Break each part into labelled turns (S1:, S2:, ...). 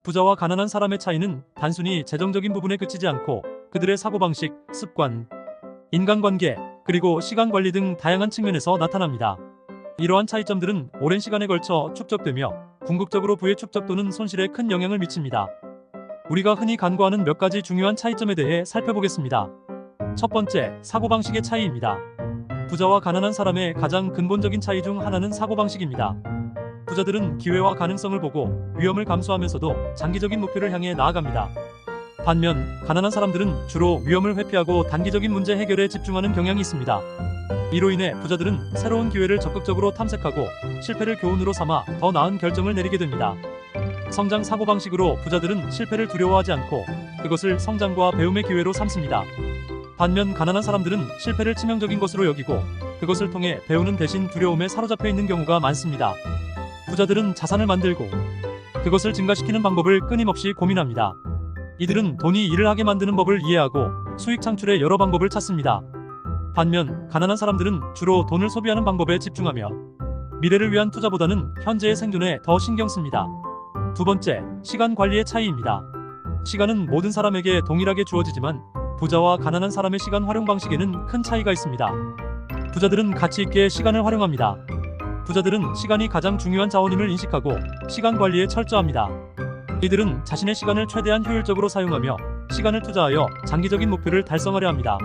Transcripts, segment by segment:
S1: 부자와 가난한 사람의 차이는 단순히 재정적인 부분에 그치지 않고 그들의 사고방식, 습관, 인간관계, 그리고 시간 관리 등 다양한 측면에서 나타납니다. 이러한 차이점들은 오랜 시간에 걸쳐 축적되며 궁극적으로 부의 축적 또는 손실에 큰 영향을 미칩니다. 우리가 흔히 간과하는 몇 가지 중요한 차이점에 대해 살펴보겠습니다. 첫 번째, 사고방식의 차이입니다. 부자와 가난한 사람의 가장 근본적인 차이 중 하나는 사고방식입니다. 부자들은 기회와 가능성을 보고 위험을 감수하면서도 장기적인 목표를 향해 나아갑니다. 반면 가난한 사람들은 주로 위험을 회피하고 단기적인 문제 해결에 집중하는 경향이 있습니다. 이로 인해 부자들은 새로운 기회를 적극적으로 탐색하고 실패를 교훈으로 삼아 더 나은 결정을 내리게 됩니다. 성장 사고방식으로 부자들은 실패를 두려워하지 않고 그것을 성장과 배움의 기회로 삼습니다. 반면 가난한 사람들은 실패를 치명적인 것으로 여기고 그것을 통해 배우는 대신 두려움에 사로잡혀 있는 경우가 많습니다. 부자들은 자산을 만들고 그것을 증가시키는 방법을 끊임없이 고민합니다. 이들은 돈이 일을 하게 만드는 법을 이해하고 수익 창출의 여러 방법을 찾습니다. 반면 가난한 사람들은 주로 돈을 소비하는 방법에 집중하며 미래를 위한 투자보다는 현재의 생존에 더 신경 씁니다. 두 번째, 시간 관리의 차이입니다. 시간은 모든 사람에게 동일하게 주어지지만 부자와 가난한 사람의 시간 활용 방식에는 큰 차이가 있습니다. 부자들은 가치 있게 시간을 활용합니다. 부자들은 시간이 가장 중요한 자원임을 인식하고 시간 관리에 철저합니다. 이들은 자신의 시간을 최대한 효율적으로 사용하며 시간을 투자하여 장기적인 목표를 달성하려 합니다.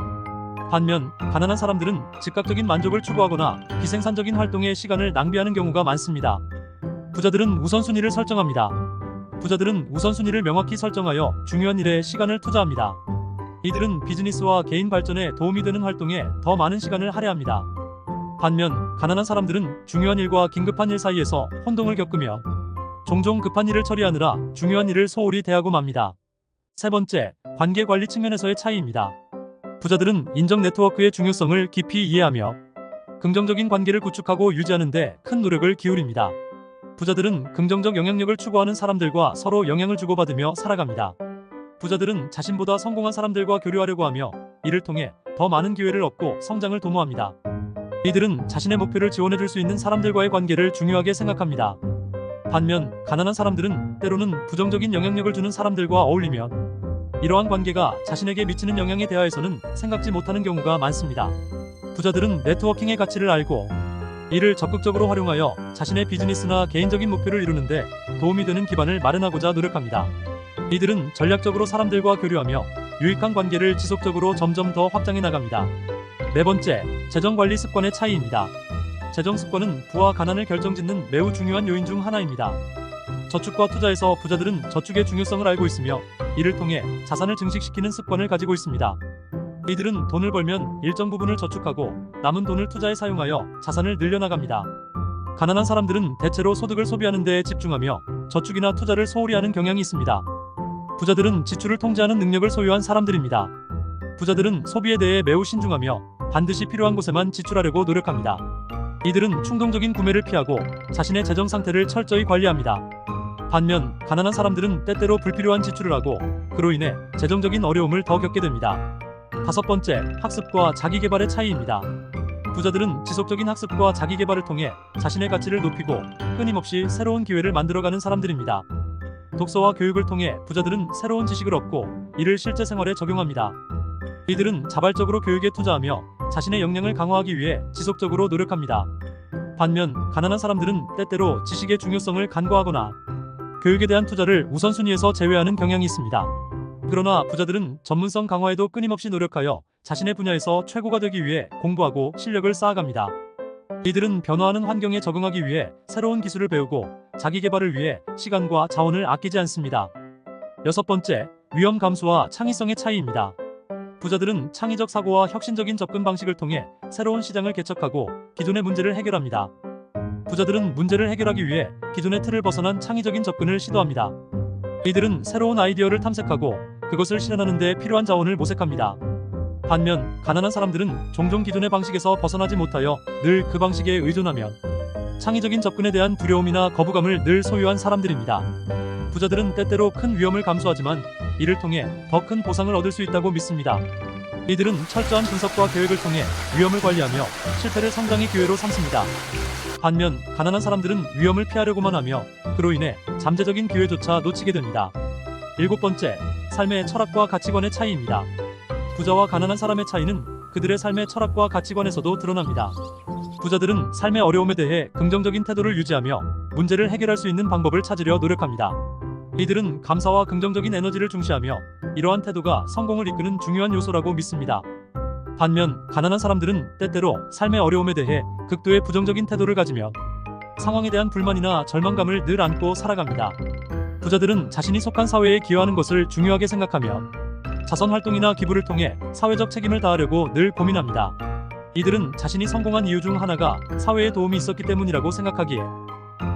S1: 반면 가난한 사람들은 즉각적인 만족을 추구하거나 비생산적인 활동에 시간을 낭비하는 경우가 많습니다. 부자들은 우선순위를 설정합니다. 부자들은 우선순위를 명확히 설정하여 중요한 일에 시간을 투자합니다. 이들은 비즈니스와 개인 발전에 도움이 되는 활동에 더 많은 시간을 할애합니다. 반면 가난한 사람들은 중요한 일과 긴급한 일 사이에서 혼동을 겪으며 종종 급한 일을 처리하느라 중요한 일을 소홀히 대하고 맙니다. 세 번째, 관계 관리 측면에서의 차이입니다. 부자들은 인정 네트워크의 중요성을 깊이 이해하며 긍정적인 관계를 구축하고 유지하는 데 큰 노력을 기울입니다. 부자들은 긍정적 영향력을 추구하는 사람들과 서로 영향을 주고받으며 살아갑니다. 부자들은 자신보다 성공한 사람들과 교류하려고 하며 이를 통해 더 많은 기회를 얻고 성장을 도모합니다. 이들은 자신의 목표를 지원해줄 수 있는 사람들과의 관계를 중요하게 생각합니다. 반면 가난한 사람들은 때로는 부정적인 영향력을 주는 사람들과 어울리면 이러한 관계가 자신에게 미치는 영향에 대하여서는 생각지 못하는 경우가 많습니다. 부자들은 네트워킹의 가치를 알고 이를 적극적으로 활용하여 자신의 비즈니스나 개인적인 목표를 이루는데 도움이 되는 기반을 마련하고자 노력합니다. 이들은 전략적으로 사람들과 교류하며 유익한 관계를 지속적으로 점점 더 확장해 나갑니다. 네 번째, 재정관리 습관의 차이입니다. 재정 습관은 부와 가난을 결정짓는 매우 중요한 요인 중 하나입니다. 저축과 투자에서 부자들은 저축의 중요성을 알고 있으며 이를 통해 자산을 증식시키는 습관을 가지고 있습니다. 이들은 돈을 벌면 일정 부분을 저축하고 남은 돈을 투자에 사용하여 자산을 늘려나갑니다. 가난한 사람들은 대체로 소득을 소비하는 데에 집중하며 저축이나 투자를 소홀히 하는 경향이 있습니다. 부자들은 지출을 통제하는 능력을 소유한 사람들입니다. 부자들은 소비에 대해 매우 신중하며 반드시 필요한 곳에만 지출하려고 노력합니다. 이들은 충동적인 구매를 피하고 자신의 재정 상태를 철저히 관리합니다. 반면 가난한 사람들은 때때로 불필요한 지출을 하고 그로 인해 재정적인 어려움을 더 겪게 됩니다. 다섯 번째, 학습과 자기개발의 차이입니다. 부자들은 지속적인 학습과 자기개발을 통해 자신의 가치를 높이고 끊임없이 새로운 기회를 만들어가는 사람들입니다. 독서와 교육을 통해 부자들은 새로운 지식을 얻고 이를 실제 생활에 적용합니다. 이들은 자발적으로 교육에 투자하며 자신의 역량을 강화하기 위해 지속적으로 노력합니다. 반면 가난한 사람들은 때때로 지식의 중요성을 간과하거나 교육에 대한 투자를 우선순위에서 제외하는 경향이 있습니다. 그러나 부자들은 전문성 강화에도 끊임없이 노력하여 자신의 분야에서 최고가 되기 위해 공부하고 실력을 쌓아갑니다. 이들은 변화하는 환경에 적응하기 위해 새로운 기술을 배우고 자기 개발을 위해 시간과 자원을 아끼지 않습니다. 여섯 번째, 위험 감수와 창의성의 차이입니다. 부자들은 창의적 사고와 혁신적인 접근 방식을 통해 새로운 시장을 개척하고 기존의 문제를 해결합니다. 부자들은 문제를 해결하기 위해 기존의 틀을 벗어난 창의적인 접근을 시도합니다. 이들은 새로운 아이디어를 탐색하고 그것을 실현하는 데 필요한 자원을 모색합니다. 반면 가난한 사람들은 종종 기존의 방식에서 벗어나지 못하여 늘 그 방식에 의존하며 창의적인 접근에 대한 두려움이나 거부감을 늘 소유한 사람들입니다. 부자들은 때때로 큰 위험을 감수하지만 이를 통해 더 큰 보상을 얻을 수 있다고 믿습니다. 이들은 철저한 분석과 계획을 통해 위험을 관리하며 실패를 성장의 기회로 삼습니다. 반면 가난한 사람들은 위험을 피하려고만 하며 그로 인해 잠재적인 기회조차 놓치게 됩니다. 일곱 번째, 삶의 철학과 가치관의 차이입니다. 부자와 가난한 사람의 차이는 그들의 삶의 철학과 가치관에서도 드러납니다. 부자들은 삶의 어려움에 대해 긍정적인 태도를 유지하며 문제를 해결할 수 있는 방법을 찾으려 노력합니다. 이들은 감사와 긍정적인 에너지를 중시하며 이러한 태도가 성공을 이끄는 중요한 요소라고 믿습니다. 반면 가난한 사람들은 때때로 삶의 어려움에 대해 극도의 부정적인 태도를 가지며 상황에 대한 불만이나 절망감을 늘 안고 살아갑니다. 부자들은 자신이 속한 사회에 기여하는 것을 중요하게 생각하며 자선 활동이나 기부를 통해 사회적 책임을 다하려고 늘 고민합니다. 이들은 자신이 성공한 이유 중 하나가 사회에 도움이 있었기 때문이라고 생각하기에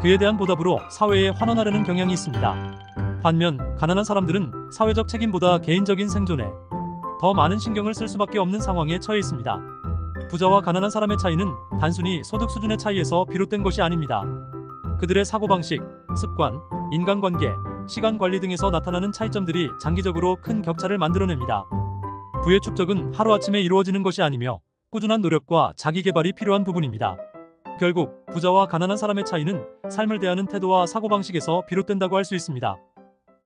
S1: 그에 대한 보답으로 사회에 환원하려는 경향이 있습니다. 반면 가난한 사람들은 사회적 책임보다 개인적인 생존에 더 많은 신경을 쓸 수밖에 없는 상황에 처해 있습니다. 부자와 가난한 사람의 차이는 단순히 소득 수준의 차이에서 비롯된 것이 아닙니다. 그들의 사고방식, 습관, 인간관계, 시간 관리 등에서 나타나는 차이점들이 장기적으로 큰 격차를 만들어냅니다. 부의 축적은 하루아침에 이루어지는 것이 아니며 꾸준한 노력과 자기 개발이 필요한 부분입니다. 결국 부자와 가난한 사람의 차이는 삶을 대하는 태도와 사고방식에서 비롯된다고 할 수 있습니다.